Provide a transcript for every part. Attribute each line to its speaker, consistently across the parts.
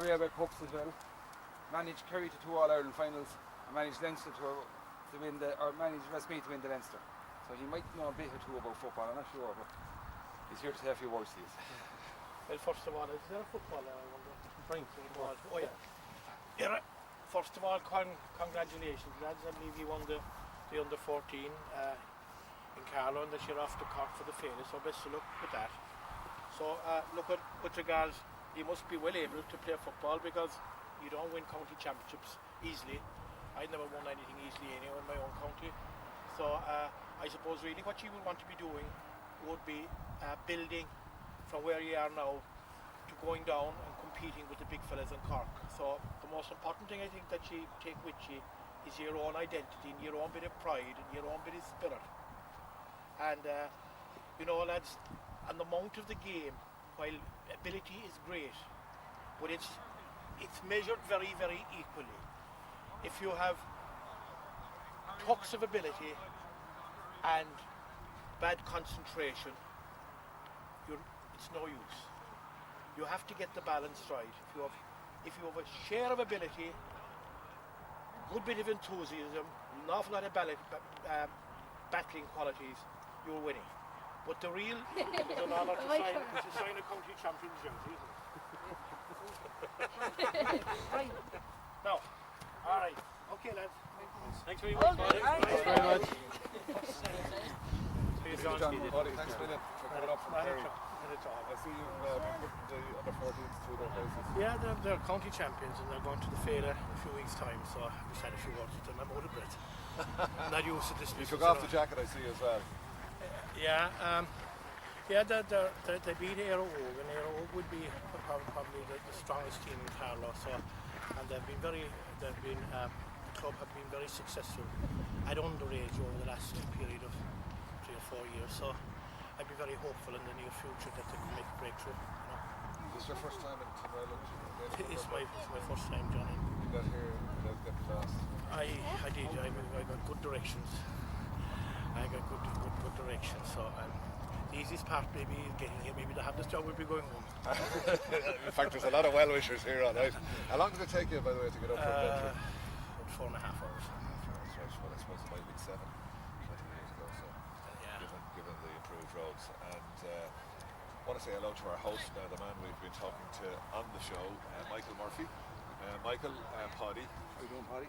Speaker 1: the Railway Cups as well. Managed Kerry to 2 All-Ireland finals, and managed Leinster to win managed Westmeath to win the Leinster. So he might know a bit or two about football, I'm not sure, but he's here to say a few words to you.
Speaker 2: Well, first of all, is there a footballer? I wonder. Frank, oh yeah. Yeah. First of all, congratulations, lads. I believe you won the under 14 in Carlow, and that you're off to Cork for the final. So best of luck with that. So look at with regards, you must be well able to play football because you don't win county championships easily. I never won anything easily anyway in my own county. So I suppose really what you would want to be doing would be building from where you are now to going down and competing with the big fellas in Cork. So the most important thing I think that you take with you is your own identity and your own bit of pride and your own bit of spirit. And you know, lads, and the amount of the game, while ability is great, but it's measured very, very equally. If you have tucks of ability and bad concentration, it's no use. You have to get the balance right. If you have a share of ability, good bit of enthusiasm, an awful lot of battling qualities, you're winning. But the real is an honour to sign a county champion's jersey, isn't it? Now, all right. Okay, lads. Thanks very much. Thanks very much.
Speaker 1: John, thanks for coming up from Kerry. I see you've put the under 14s through their places.
Speaker 2: Yeah, they're county champions and they're going to the fair in a few weeks' time, so I just had a few words with them. I'm out of breath. Not used to this.
Speaker 1: You took off the jacket, I see, as well.
Speaker 2: They beat Aero Og, and Aero Og would be probably the strongest team in Carlow. So, and the club have been very successful at underage over the last period of 3 or 4 years. So, I'd be very hopeful in the near future that they can make a breakthrough. You know.
Speaker 1: Is this your first time in Tinryland?
Speaker 2: It's my first time, Johnny.
Speaker 1: You got here without getting lost?
Speaker 2: I did. I got good directions. I got good directions. So the easiest part maybe is getting here. Maybe to have this job would be going home.
Speaker 1: In fact, there's a lot of well-wishers here all night. How long did it take you, by the way, to get up from Bedford?
Speaker 2: About 4.5 hours.
Speaker 1: Well, I suppose it might have been 7 20 years ago, so given the improved roads. And I want to say hello to our host now, the man we've been talking to on the show, Michael Murphy. Michael, Páidí.
Speaker 3: How are you doing, Páidí?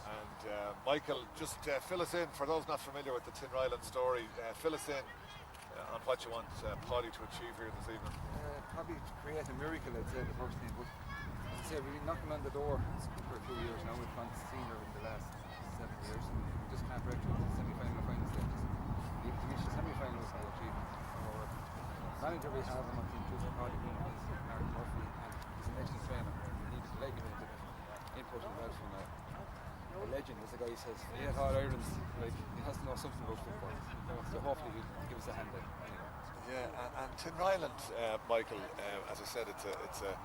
Speaker 1: And Michael, just fill us in, for those not familiar with the Tinryland story, fill us in on what you want Páidí to achieve here this evening.
Speaker 3: Probably to create a miracle, I'd say, the first thing. But as I say, we've been knocking on the door for a few years now. We've gone to senior in the last 7 years, and we just can't break through to the semi-final, final stages. Even to reach the semi-final is no achievement. Our manager we have, I'm in Tuesday, Páidí, is Mark Murphy, and he's an excellent trainer. He needs to into the input as well from a legend, as the guy says. 8 All-Irelands, like, he has to know something about football. So hopefully he'll give us a hand there.
Speaker 1: Yeah, and Tinryland, Michael, as I said, it's a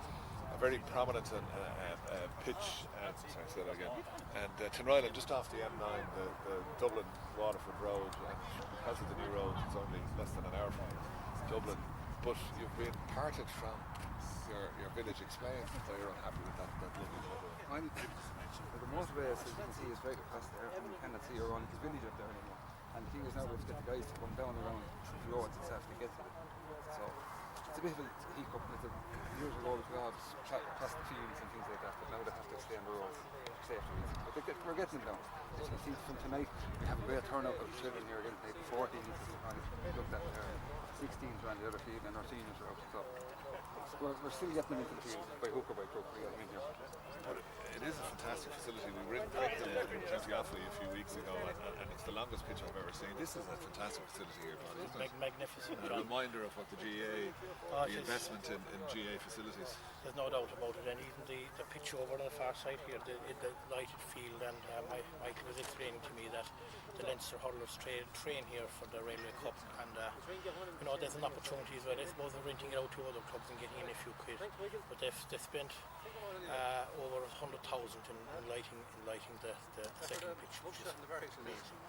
Speaker 1: very prominent pitch. Sorry, say that again. And Tinryland, just off the M9, the Dublin Waterford Road, and because of the new road, it's only less than an hour from Dublin. But you've been parted from your village. Explain why you're unhappy with that lovely road.
Speaker 3: The motorway, as you can see, is right across there, and you cannot see around his village up there anymore. And the thing is now we have to get the guys to come down around the roads itself to get to it. So it's a bit of a hiccup. Years ago we all past the fields and things like that, but now they have to stay on the roads for safety reasons. But we're getting it down. As you can see from tonight, we have a great turnout of children here again. Like 14 looked at there, 16 around the other field, and our seniors are out. So we're still getting them into the field by hook or by crook. We got them in here.
Speaker 1: But it is a fantastic facility. We were in Plenty Offaly a few weeks ago, and it's the longest pitch I've ever seen. This is a fantastic facility here, isn't it?
Speaker 2: Magnificent.
Speaker 1: A reminder of what the GAA, the investment in GAA facilities.
Speaker 2: There's no doubt about it, and even the pitch over on the far side here, the lighted field, and Michael was explaining to me that the Leinster hurlers train here for the Railway Cup, and you know, there's an opportunity as well. I suppose they're renting it out to other clubs and getting in a few quid, but they've spent over 100,000 in lighting the second pitch, which is amazing.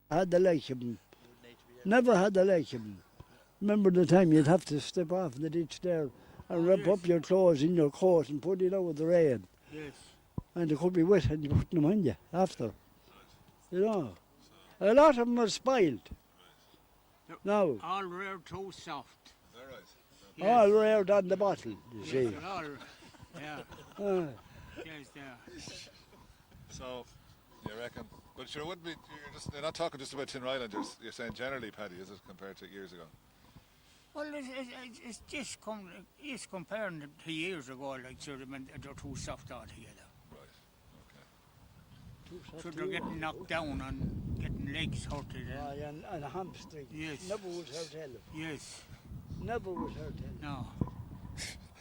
Speaker 4: Had the like him. Never had the like him. Remember the time you'd have to step off the ditch there and wrap up your clothes in your coat and put it out with the rain.
Speaker 5: Yes.
Speaker 4: And they could be wet and you put them on you after. You know. A lot of them are spoiled. Now.
Speaker 5: All rare too soft.
Speaker 1: Is that right?
Speaker 5: Yes.
Speaker 4: All reared on the bottle, you see.
Speaker 5: Yes, all, yeah. Yes, yeah.
Speaker 1: So, you reckon? But sure, it wouldn't be. You're not talking just about Tinryland. You're saying generally, Paddy, is it compared to years ago?
Speaker 5: Well, it's just it's comparing it to years ago, like sort of, they're too soft altogether.
Speaker 1: Right. Okay.
Speaker 5: So they're getting knocked down and getting legs hurted.
Speaker 4: And a hamstring.
Speaker 5: Yes.
Speaker 4: Never was hurt hell.
Speaker 5: Yes.
Speaker 4: Never was hurt hell.
Speaker 5: No.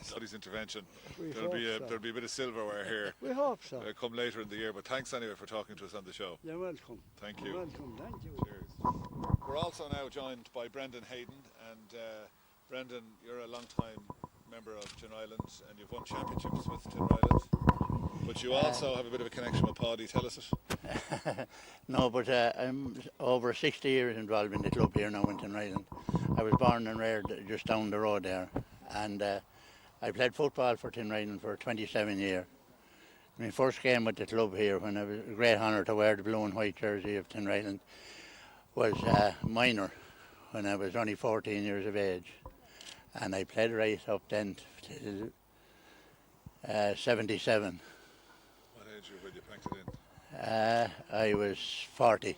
Speaker 1: Studies intervention.
Speaker 4: We
Speaker 1: There'll
Speaker 4: hope
Speaker 1: be a bit of silverware here.
Speaker 4: We hope so.
Speaker 1: Come later in the year. But thanks anyway for talking to us on the show.
Speaker 4: You're welcome.
Speaker 1: Thank
Speaker 4: You're
Speaker 1: you.
Speaker 4: welcome. Thank you.
Speaker 1: Cheers. We're also now joined by Brendan Hayden, and Brendan, you're a long-time member of Tinryland, and you've won championships with Tinryland. But you also have a bit of a connection with Páidí. Tell us it.
Speaker 6: No, but I'm over 60 years involved in the club here now in Tinryland. I was born and reared just down the road there, and I played football for Tinryland for 27 years. My first game with the club here, when it was a great honour to wear the blue and white jersey of Tinryland, was minor, when I was only 14 years of age. And I played right up then till 77.
Speaker 1: What age were you packed it in?
Speaker 6: I was 40.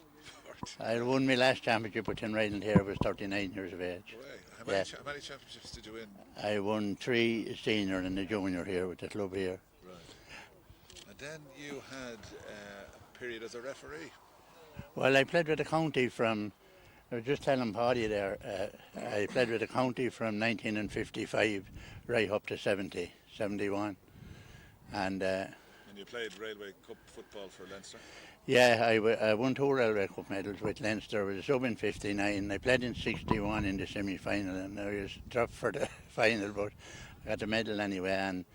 Speaker 6: I won my last championship with Tinryland here. I was 39 years of age.
Speaker 1: How many championships did you win?
Speaker 6: I won 3 senior and a junior here with the club here.
Speaker 1: Right. And then you had a period as a referee.
Speaker 6: Well, I played with the county from, I was just telling Páidí there, I played with the county from 1955 right up to 70, 71. And
Speaker 1: you played Railway Cup football for Leinster?
Speaker 6: yeah, I won 2 Railway Cup medals with Leinster. I was a sub in 59. I played in 61 in the semi-final, and I was dropped for the final, but I got the medal anyway. And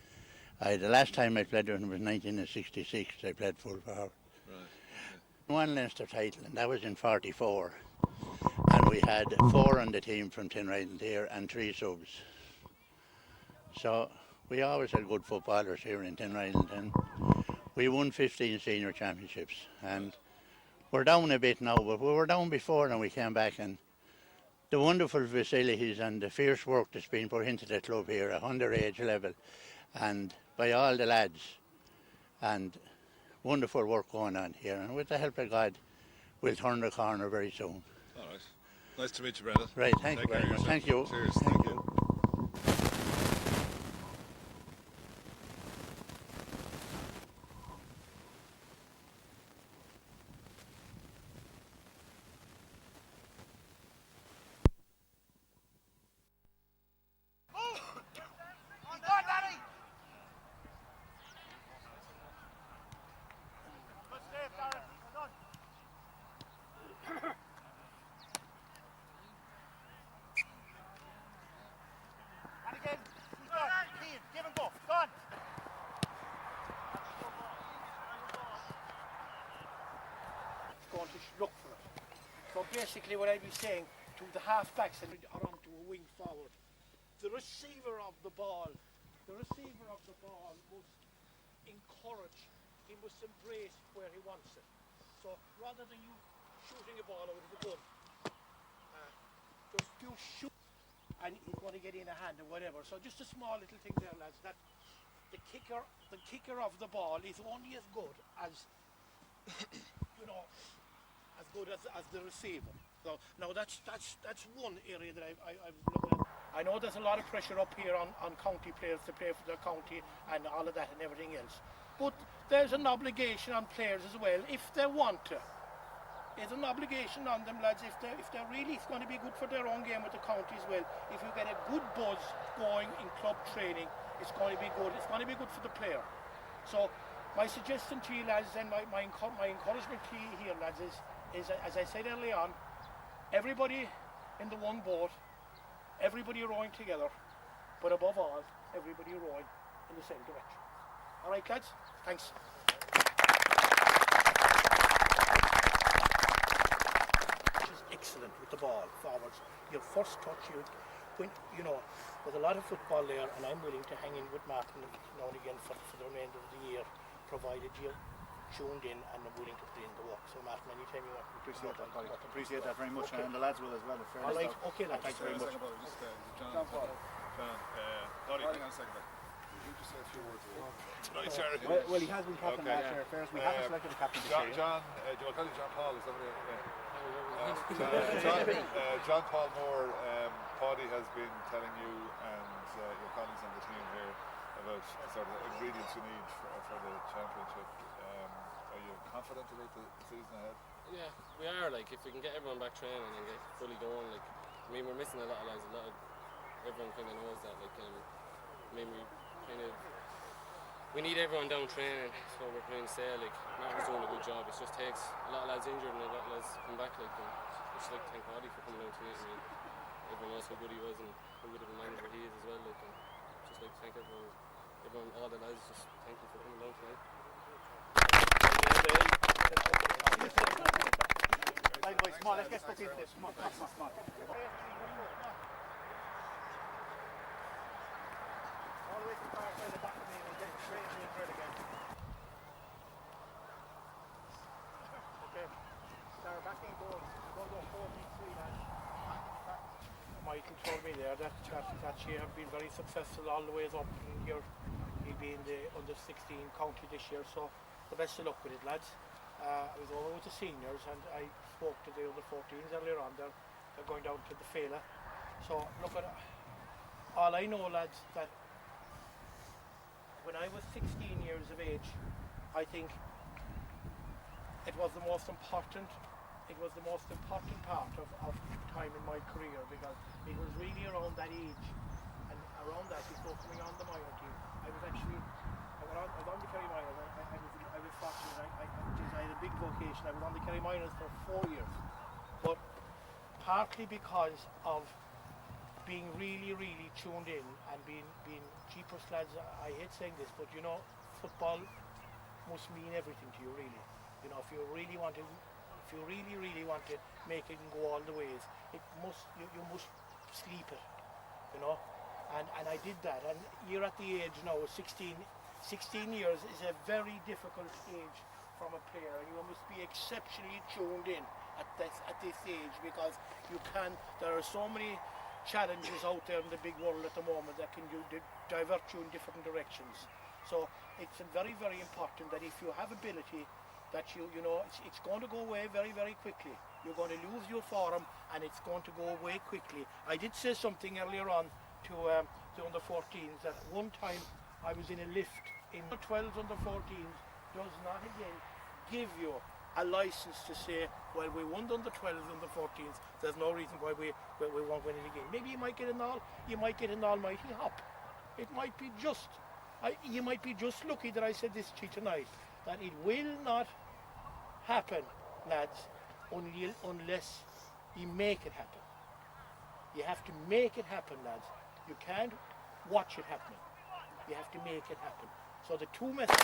Speaker 6: the last time I played with them was 1966. I played full forward.
Speaker 1: Right.
Speaker 6: One Leinster title, and that was in 44. And we had 4 on the team from Tinryland here and 3 subs. So we always had good footballers here in Tinryland, and we won 15 senior championships. And we're down a bit now, but we were down before and we came back, and the wonderful facilities and the fierce work that's been put into the club here at underage level and by all the lads, and wonderful work going on here, and with the help of God we'll turn the corner very soon.
Speaker 1: All right. Nice to meet you, Brendan.
Speaker 6: Right, thank you very much. Thank you.
Speaker 1: Cheers.
Speaker 6: Thank you.
Speaker 2: Going to look for it. So basically what I'd be saying to the half-backs and onto a wing forward, the receiver of the ball must encourage, he must embrace where he wants it. So rather than you shooting a ball out of the gun, just you shoot and he's going to get in a hand or whatever. So just a small little thing there, lads, that the kicker of the ball is only as good as you know, as good as the receiver. So now that's one area that I'm looking at. I know there's a lot of pressure up here on county players to play for their county and all of that and everything else. But there's an obligation on players as well if they want to. There's an obligation on them, lads, if they're really going to be good for their own game with the county as well. If you get a good buzz going in club training, it's going to be good. It's going to be good for the player. So my suggestion to you, lads, and my encouragement to you here, lads, is as I said early on, everybody in the one boat, everybody rowing together, but above all, everybody rowing in the same direction. All right, lads? Thanks. Which is excellent with the ball forwards. Your first touch, when, you know, there's a lot of football there, and I'm willing to hang in with Martin now and again for the remainder of the year, provided you're tuned in and are willing to put in the work. So Martin, anytime you want.
Speaker 7: Appreciate that very much, and the lads will as well.
Speaker 2: All right, okay, lads.
Speaker 7: Thanks very much.
Speaker 1: John Paul. Dolly, hang on a second. You just say a few words tonight, Jerry.
Speaker 7: Well, he has been captain last year. First, we haven't selected a captain this year.
Speaker 1: John, do I call you John Paul? Is that what John Paul Moore, Páidí has been telling you and your colleagues on the team here about sort of the ingredients you need for the championship. Are you confident about the season ahead?
Speaker 8: Yeah, we are. Like, if we can get everyone back training and get fully going, like, I mean, we're missing a lot of lads. Everyone kind of knows that. Like, I mean, we need everyone down training. That's what we're trying to say. Like, Martin's doing a good job. It just takes a lot of lads injured and a lot of lads come back. Like, and just like to thank Páidí for coming down tonight. I mean, everyone knows how good he was and how good of a manager he is as well. Like, and just like to thank everyone, all the lads. Just thank you for coming down tonight.
Speaker 7: Right, boys, come on, let's get stuck into this. Come on. All the way to the far side of the back of me, we'll get straight into it again. Okay, Sarah, back in goal. We're going to go 4-3 now.
Speaker 2: Michael told me there that she have been very successful all the ways up in here. He'll be in the under-16 county this year, so the best of luck with it, lads. I was over with the seniors and I spoke to the under-14s earlier on. They're going down to the Fela. So look at all I know, lads, that when I was 16 years of age, I think it was the most important part of time in my career, because it was really around that age and around that before coming on the minor team. I was on the Kerry Minors. I was fortunate. I had a big vocation. I was on the Kerry Minors for 4 years, but partly because of being really tuned in and being cheapest lads. I hate saying this, but you know, football must mean everything to you, really. You know, if you really want to make it and go all the ways, you must sleep it, you know. And I did that, and you're at the age now, 16 years is a very difficult age from a player, and you must be exceptionally tuned in at this age, because there are so many challenges out there in the big world at the moment that can divert you in different directions. So it's very important that if you have ability, that you know it's going to go away very quickly. You're going to lose your form and it's going to go away quickly. I did say something earlier on to the under-14s that one time I was in a lift in the 12s under-14s does not again give you a license to say, well, we won the under-12s under-14s, there's no reason why we won't win it again. Maybe you might get an almighty hop. It might be you might be just lucky that I said this to you tonight, that it will not happen, lads, unless you make it happen. You have to make it happen, lads. You can't watch it happening. You have to make it happen. So the two methods.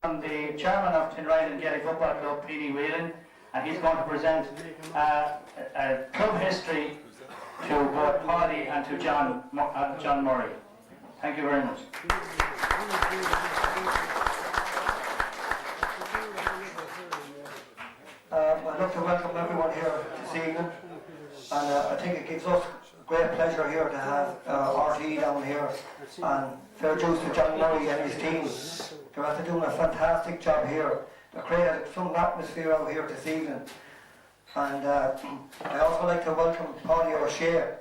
Speaker 9: I'm the chairman of Tinryland GAA Football Club, Peenie Whelan, and he's going to present a club history to both Páidí and to John Murray. Thank you very much.
Speaker 10: I'd like to welcome everyone here this evening, and I think it gives us great pleasure here to have RTE down here, and fair dues to John Murray and his team. They're after doing a fantastic job here. They're creating some atmosphere out here this evening. And I also like to welcome Páidí Ó Sé,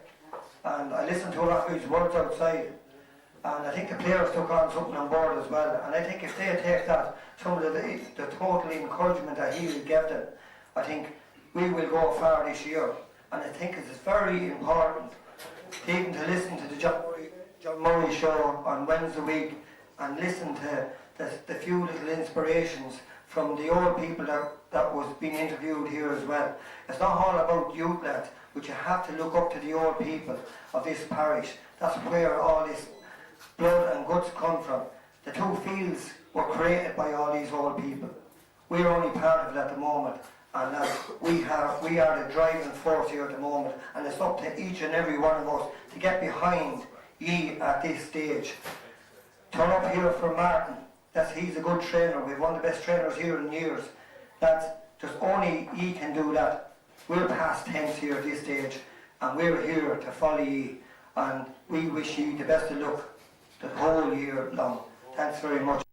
Speaker 10: and I listened to a lot of his words outside, and I think the players took on something on board as well, and I think if they take that, some of the total encouragement that he will give them, I think we will go far this year. And I think it's very important even to listen to the John Murray show on Wednesday week and listen to the few little inspirations from the old people that was being interviewed here as well. It's not all about youth lads, but you have to look up to the old people of this parish. That's where all this blood and guts come from. The two fields were created by all these old people. We're only part of it at the moment, And we are the driving force here at the moment, and it's up to each and every one of us to get behind ye at this stage. Turn up here for Martin. He's a good trainer. We've one of the best trainers here in years. Just only ye can do that. We're past tense here at this stage, and we're here to follow ye. And we wish ye the best of luck the whole year long. Thanks very much.